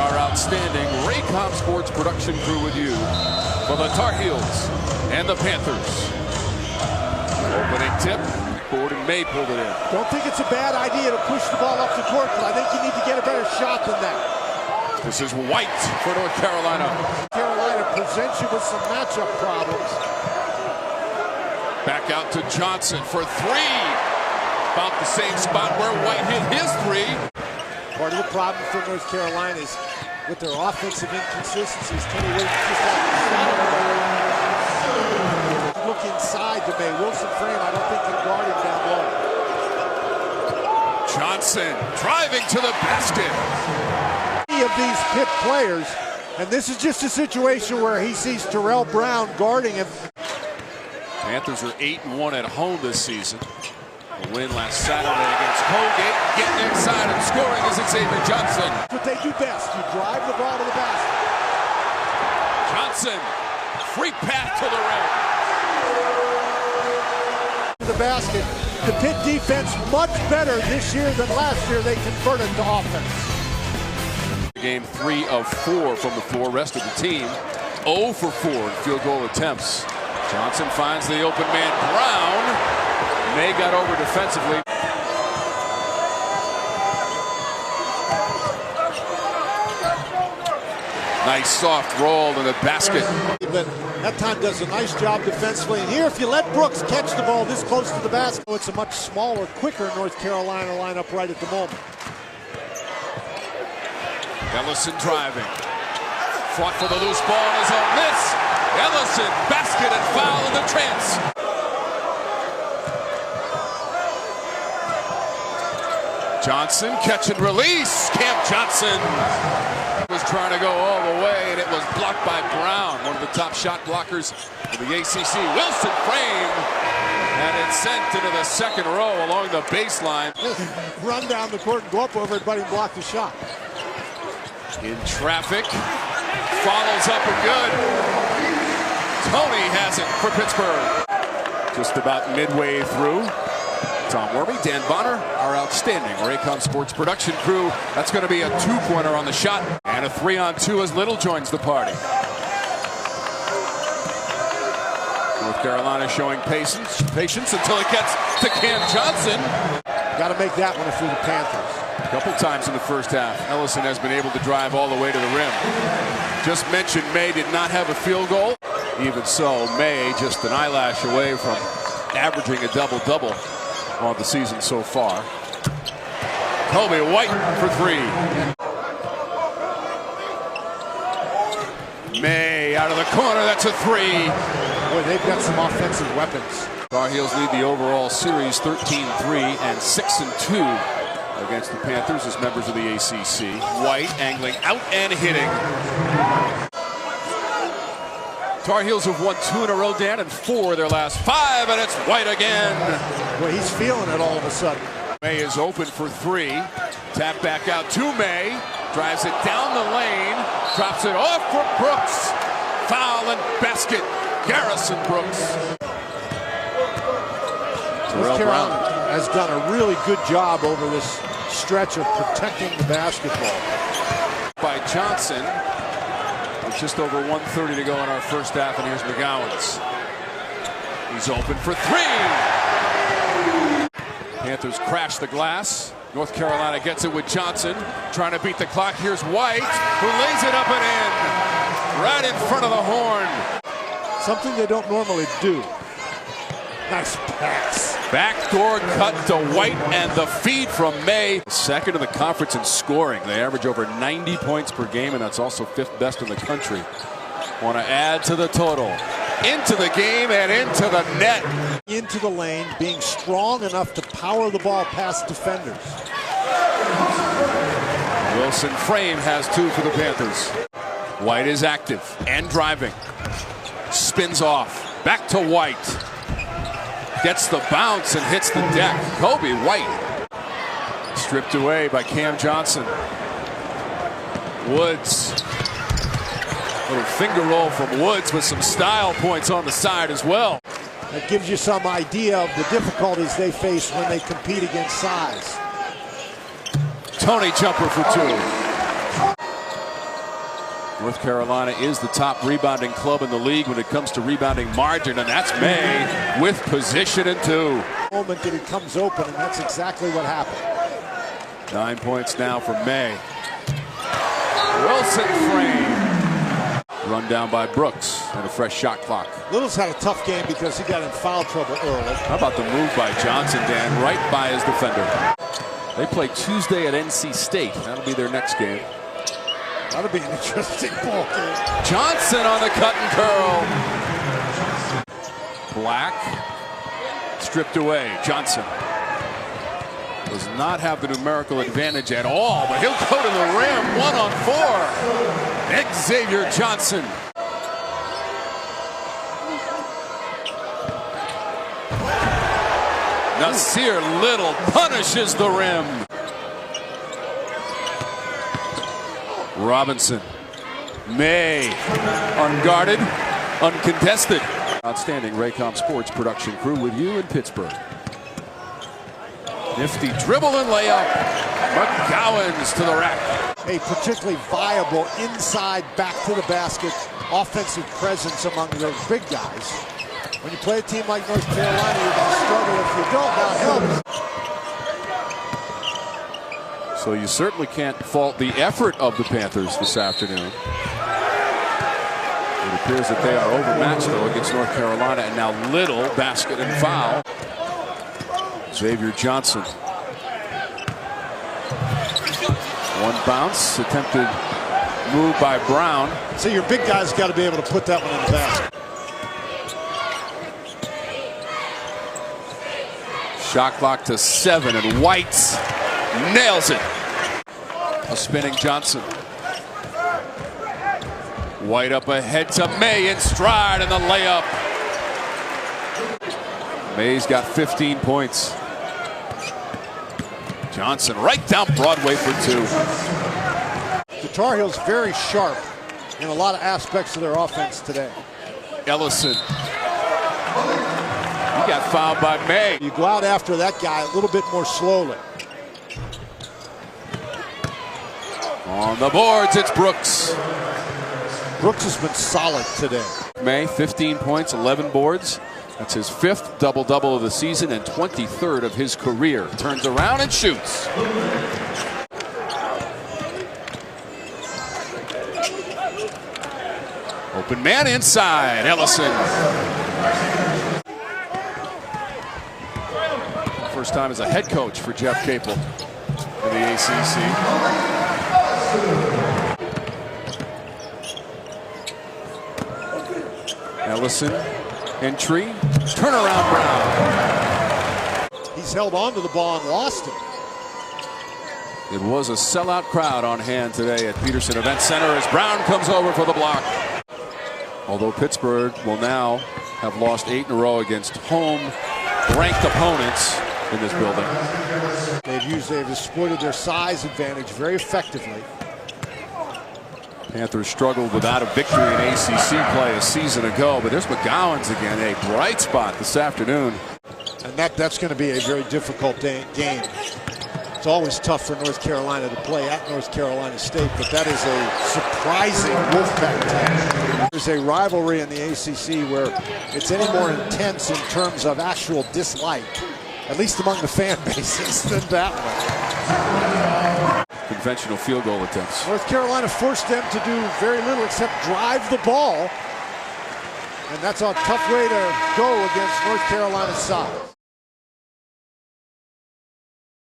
our outstanding Raycom Sports production crew with you for the Tar Heels and the Panthers. Opening tip, Gordon May pulled it in. Don't think it's a bad idea to push the ball up the court, but I think you need to get a better shot than that. This is White for North Carolina. Carolina presents you with some matchup problems. Back out to Johnson for three. About the same spot where White hit his three. Part of the problem for North Carolina is with their offensive inconsistencies. Kenny Williams just had to look inside to May. Wilson Frame, I don't think can guard him down low. Johnson driving to the basket. Of these Pitt players, and this is just a situation where he sees Terrell Brown guarding him. Panthers are 8-1 at home this season. A win last Saturday against Colgate. Getting inside and scoring is Xavier Johnson. What they do best, you drive the ball to the basket. Johnson, free path to the rim. To the basket. The Pitt defense much better this year than last year. They converted to offense. Game 3 of 4 from the floor. Rest of the team 0 for 4 in field goal attempts. Johnson finds the open man Brown. May got over defensively. Nice soft roll to the basket. But that time does a nice job defensively. And here, if you let Brooks catch the ball this close to the basket, it's a much smaller, quicker North Carolina lineup right at the moment. Ellison driving. Fought for the loose ball in his own miss. Ellison, basket and foul in the trance. Johnson, catch and release. Cam Johnson was trying to go all the way, and it was blocked by Brown, one of the top shot blockers in the ACC. Wilson Frame, and it's sent into the second row along the baseline. Run down the court and go up over everybody and block the shot. In traffic, follows up and good. Tony has it for Pittsburgh. Just about midway through. Tom Wormy, Dan Bonner, our outstanding Raycom Sports production crew. That's going to be a two-pointer on the shot. And a 3-on-2 as Little joins the party. North Carolina showing patience until it gets to Cam Johnson. Got to make that one if you're the Panthers. A couple times in the first half, Ellison has been able to drive all the way to the rim. Just mentioned May did not have a field goal. Even so, May just an eyelash away from averaging a double-double on the season so far. Kobe White for three. May out of the corner, that's a three. Boy, they've got some offensive weapons. Tar Heels lead the overall series 13-3 and 6-2 against the Panthers as members of the ACC. White angling out and hitting. Tar Heels have won 2 in a row, Dan, and 4 of their last 5, and it's White again. Well, he's feeling it all of a sudden. May is open for 3. Tap back out to May. Drives it down the lane. Drops it off for Brooks. Foul and basket. Garrison Brooks. North Carolina has done a really good job over this stretch of protecting the basketball. By Johnson. With just over 1:30 to go in our first half, and here's McGowan's. He's open for 3. Panthers crash the glass. North Carolina gets it with Johnson. Trying to beat the clock. Here's White, who lays it up and in. Right in front of the horn. Something they don't normally do. Nice pass. Backdoor cut to White and the feed from May. Second in the conference in scoring. They average over 90 points per game, and that's also 5th best in the country. Want to add to the total. Into the game and into the net. Into the lane, being strong enough to power the ball past defenders. Wilson Frame has 2 for the Panthers. White is active and driving. Spins off. Back to White. Gets the bounce and hits the deck. Kobe White. Stripped away by Cam Johnson. Woods. Little finger roll from Woods with some style points on the side as well. That gives you some idea of the difficulties they face when they compete against size. Tony jumper for 2. North Carolina is the top rebounding club in the league when it comes to rebounding margin, and that's May with position and 2. Moment that he comes open, and that's exactly what happened. 9 points now for May. Wilson frame. Run down by Brooks and a fresh shot clock. Little's had a tough game because he got in foul trouble early. How about the move by Johnson, Dan, right by his defender. They play Tuesday at NC State. That'll be their next game. That'll be an interesting ball game. Johnson on the cut and curl. Black stripped away. Johnson does not have the numerical advantage at all, but he'll go to the rim. 1-on-4. Xavier Johnson. Nasir Little punishes the rim. Robinson. May. Unguarded. Uncontested. Outstanding Raycom Sports production crew with you in Pittsburgh. Nifty dribble and layup. McGowan's to the rack. A particularly viable inside back to the basket offensive presence among those big guys. When you play a team like North Carolina, you're going to struggle if you don't. That helps. So you certainly can't fault the effort of the Panthers this afternoon. It appears that they are overmatched, though, against North Carolina. And now Little, basket and foul. Xavier Johnson. One bounce, attempted move by Brown. So your big guy's got to be able to put that one in the basket. Shot clock to 7, and White nails it. A spinning Johnson. White up ahead to May in stride, and the layup. May's got 15 points. Johnson right down Broadway for 2. The Tar Heels very sharp in a lot of aspects of their offense today. Ellison. He got fouled by May. You go out after that guy a little bit more slowly. On the boards, it's Brooks. Brooks has been solid today. May, 15 points, 11 boards. That's his 5th double-double of the season and 23rd of his career. Turns around and shoots. Open man inside. Ellison. First time as a head coach for Jeff Capel in the ACC. Ellison. Entry, turnaround Brown. He's held on to the ball and lost it. It was a sellout crowd on hand today at Peterson Event Center as Brown comes over for the block. Although Pittsburgh will now have lost 8 in a row against home-ranked opponents in this building. They've exploited their size advantage very effectively. Panthers struggled without a victory in ACC play a season ago, but there's McGowan's again, a bright spot this afternoon. And that's going to be a very difficult game. It's always tough for North Carolina to play at North Carolina State, but that is a surprising Wolfpack team. There's a rivalry in the ACC where it's any more intense in terms of actual dislike, at least among the fan bases, than that one. Conventional field goal attempts. North Carolina forced them to do very little except drive the ball. And that's a tough way to go against North Carolina's side.